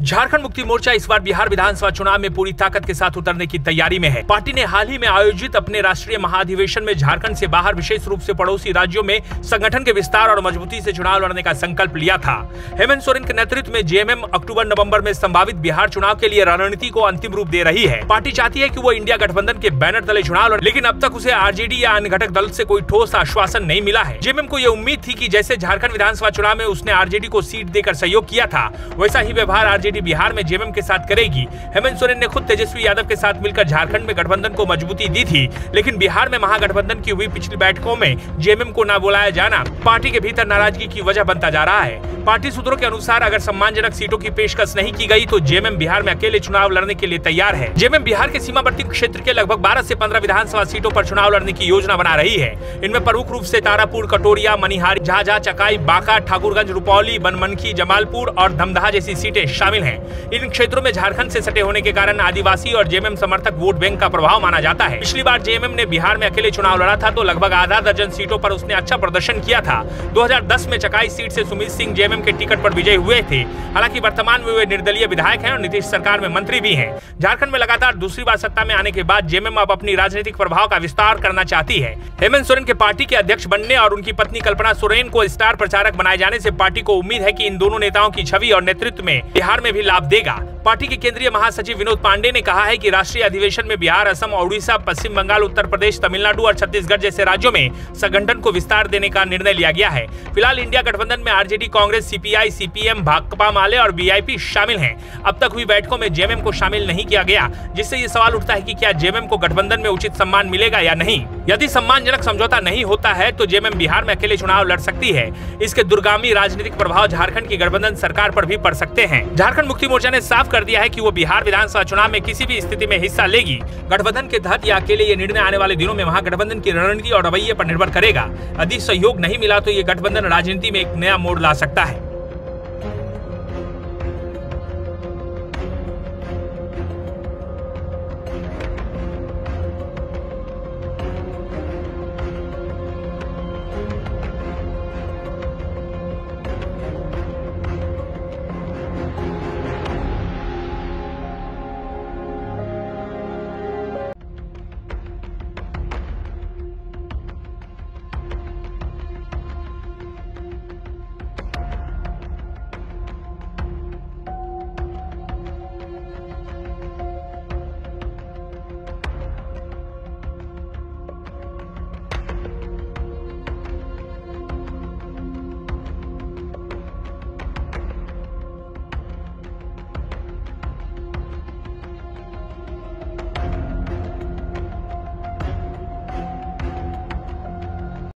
झारखंड मुक्ति मोर्चा इस बार बिहार विधानसभा चुनाव में पूरी ताकत के साथ उतरने की तैयारी में है। पार्टी ने हाल ही में आयोजित अपने राष्ट्रीय महाधिवेशन में झारखंड से बाहर विशेष रूप से पड़ोसी राज्यों में संगठन के विस्तार और मजबूती से चुनाव लड़ने का संकल्प लिया था। हेमंत सोरेन के नेतृत्व में जेएमएम अक्टूबर-नवंबर में संभावित बिहार चुनाव के लिए रणनीति को अंतिम रूप दे रही है। पार्टी चाहती है कि वो इंडिया गठबंधन के बैनर तले चुनाव लड़े, लेकिन अब तक उसे आरजेडी या अन्य घटक दल से कोई ठोस आश्वासन नहीं मिला है। जेएमएम को ये उम्मीद थी कि जैसे झारखंड विधानसभा चुनाव में उसने आरजेडी को सीट देकर सहयोग किया था, वैसा ही व्यवहार आरजेडी बिहार में जेएमएम के साथ करेगी। हेमंत सोरेन ने खुद तेजस्वी यादव के साथ मिलकर झारखंड में गठबंधन को मजबूती दी थी, लेकिन बिहार में महागठबंधन की हुई पिछली बैठकों में जेएमएम को न बुलाया जाना पार्टी के भीतर नाराजगी की वजह बनता जा रहा है। पार्टी सूत्रों के अनुसार अगर सम्मानजनक सीटों की पेशकश नहीं की गई तो जेएमएम बिहार में अकेले चुनाव लड़ने के लिए तैयार है। जेएमएम बिहार के सीमावर्ती क्षेत्र के लगभग 12 से 15 विधानसभा सीटों पर चुनाव लड़ने की योजना बना रही है। इनमें प्रमुख रूप से तारापुर, कटोरिया, मनिहारी, झाझा, चकाई, बांका, ठाकुरगंज, रुपौली, बनमनखी, जमालपुर और धमदाहा जैसी सीटें शामिल हैं। इन क्षेत्रों में झारखंड से सटे होने के कारण आदिवासी और जेएमएम समर्थक वोट बैंक का प्रभाव माना जाता है। पिछली बार जेएमएम ने बिहार में अकेले चुनाव लड़ा था तो लगभग आधा दर्जन सीटों पर उसने अच्छा प्रदर्शन किया था। 2010 में चकाई सीट से सुमित सिंह जेएमएम के टिकट पर विजयी हुए थे। हालांकि वर्तमान में वे निर्दलीय विधायक हैं और नीतीश सरकार में मंत्री भी हैं। झारखंड में लगातार दूसरी बार सत्ता में आने के बाद जेएमएम अब अपनी राजनीतिक प्रभाव का विस्तार करना चाहती है। हेमंत सोरेन के पार्टी के अध्यक्ष बनने और उनकी पत्नी कल्पना सोरेन को स्टार प्रचारक बनाए जाने से पार्टी को उम्मीद है कि इन दोनों नेताओं की छवि और नेतृत्व में बिहार में भी लाभ देगा। पार्टी के केंद्रीय महासचिव विनोद पांडे ने कहा है कि राष्ट्रीय अधिवेशन में बिहार, असम, उड़ीसा, पश्चिम बंगाल, उत्तर प्रदेश, तमिलनाडु और छत्तीसगढ़ जैसे राज्यों में संगठन को विस्तार देने का निर्णय लिया गया है। फिलहाल इंडिया गठबंधन में RJD, Congress, CPI, CPM, Bhakpa Male और वीआईपी शामिल हैं। अब तक हुई बैठकों में जेएमएम को शामिल नहीं किया गया, जिससे ये सवाल उठता है कि क्या जेएमएम को गठबंधन में उचित सम्मान मिलेगा या नहीं। यदि सम्मानजनक समझौता नहीं होता है तो जेएमएम बिहार में अकेले चुनाव लड़ सकती है। इसके दूरगामी राजनीतिक प्रभाव झारखंड की गठबंधन सरकार पर भी पड़ सकते हैं। झारखंड मुक्ति मोर्चा ने साफ कर दिया है कि वो बिहार विधानसभा चुनाव में किसी भी स्थिति में हिस्सा लेगी। गठबंधन के तहत या अकेले ये निर्णय आने वाले दिनों में महागठबंधन की रणनीति और रवैये पर निर्भर करेगा। यदि सहयोग नहीं मिला तो ये गठबंधन राजनीति में एक नया मोड़ ला सकता है।